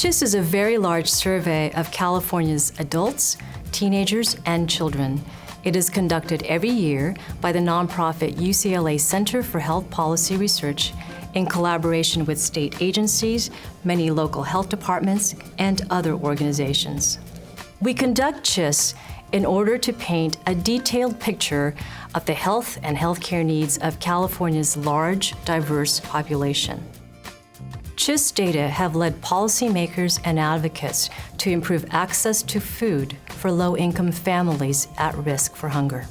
CHIS is a very large survey of California's adults, teenagers, and children. It is conducted every year by the nonprofit UCLA Center for Health Policy Research in collaboration with state agencies, many local health departments, and other organizations. We conduct CHIS in order to paint a detailed picture of the health and healthcare needs of California's large, diverse population. CHIS data have led policymakers and advocates to improve access to food for low-income families at risk for hunger.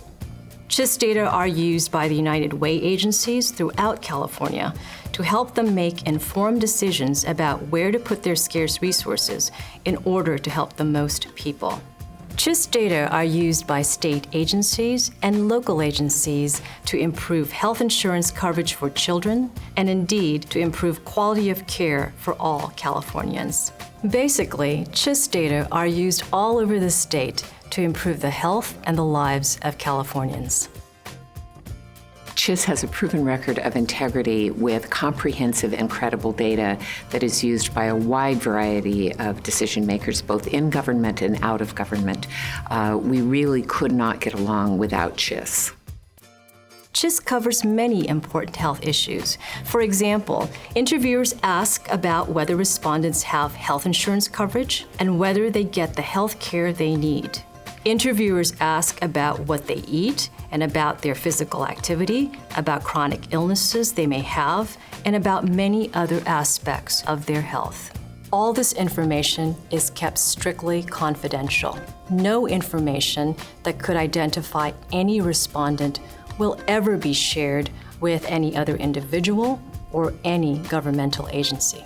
CHIS data are used by the United Way agencies throughout California to help them make informed decisions about where to put their scarce resources in order to help the most people. CHIS data are used by state agencies and local agencies to improve health insurance coverage for children and indeed to improve quality of care for all Californians. Basically, CHIS data are used all over the state to improve the health and the lives of Californians. CHIS has a proven record of integrity with comprehensive and credible data that is used by a wide variety of decision makers, both in government and out of government. We really could not get along without CHIS. CHIS covers many important health issues. For example, interviewers ask about whether respondents have health insurance coverage and whether they get the health care they need. Interviewers ask about what they eat and about their physical activity, about chronic illnesses they may have, and about many other aspects of their health. All this information is kept strictly confidential. No information that could identify any respondent will ever be shared with any other individual or any governmental agency.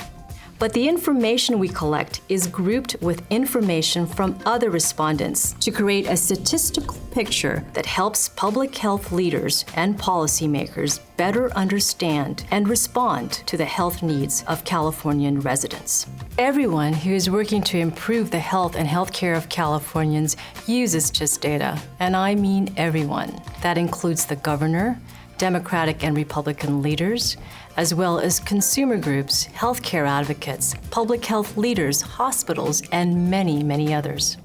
But the information we collect is grouped with information from other respondents to create a statistical picture that helps public health leaders and policymakers better understand and respond to the health needs of Californian residents. Everyone who is working to improve the health and healthcare of Californians uses CHIS data, and I mean everyone. That includes the governor, Democratic and Republican leaders, as well as consumer groups, healthcare advocates, public health leaders, hospitals, and many, many others.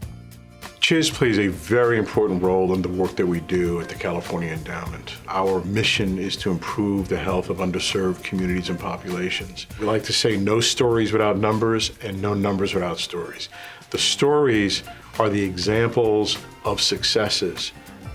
CHIS plays a very important role in the work that we do at the California Endowment. Our mission is to improve the health of underserved communities and populations. We like to say no stories without numbers and no numbers without stories. The stories are the examples of successes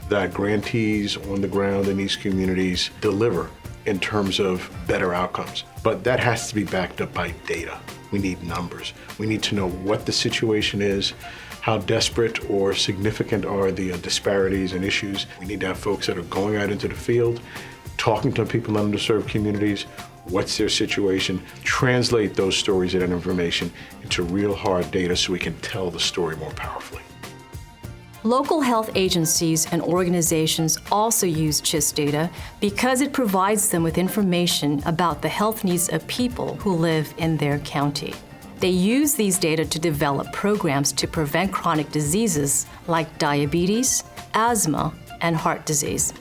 that grantees on the ground in these communities deliver in terms of better outcomes. But that has to be backed up by data. We need numbers. We need to know what the situation is, how desperate or significant are the disparities and issues. We need to have folks that are going out into the field, talking to people in underserved communities, what's their situation, translate those stories and that information into real hard data so we can tell the story more powerfully. Local health agencies and organizations also use CHIS data because it provides them with information about the health needs of people who live in their county. They use these data to develop programs to prevent chronic diseases like diabetes, asthma, and heart disease.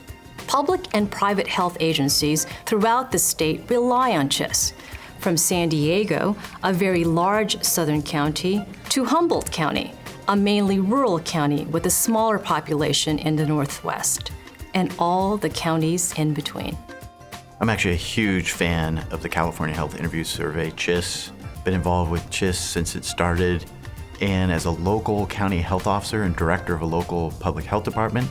Public and private health agencies throughout the state rely on CHIS, from San Diego, a very large southern county, to Humboldt County, a mainly rural county with a smaller population in the Northwest, and all the counties in between. I'm actually a huge fan of the California Health Interview Survey, CHIS. Been involved with CHIS since it started, and as a local county health officer and director of a local public health department,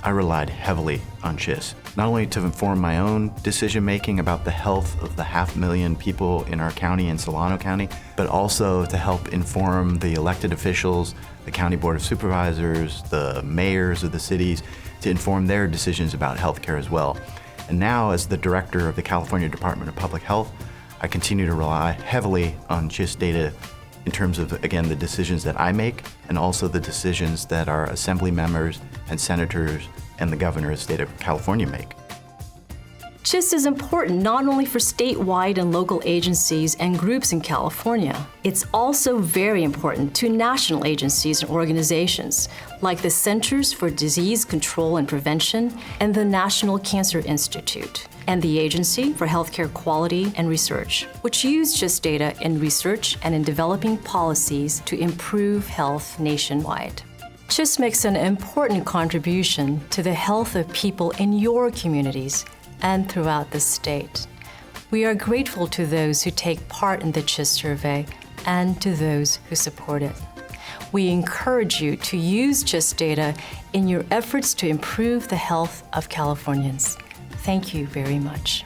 I relied heavily on CHIS, not only to inform my own decision-making about the health of the 500,000 people in our county in Solano County, but also to help inform the elected officials, the county board of supervisors, the mayors of the cities, to inform their decisions about healthcare as well. And now, as the director of the California Department of Public Health, I continue to rely heavily on CHIS data in terms of, again, the decisions that I make and also the decisions that our assembly members and senators and the governor of the state of California make. CHIS is important not only for statewide and local agencies and groups in California, it's also very important to national agencies and organizations like the Centers for Disease Control and Prevention and the National Cancer Institute, and the Agency for Healthcare Quality and Research, which use CHIS data in research and in developing policies to improve health nationwide. CHIS makes an important contribution to the health of people in your communities and throughout the state. We are grateful to those who take part in the CHIS survey and to those who support it. We encourage you to use CHIS data in your efforts to improve the health of Californians. Thank you very much.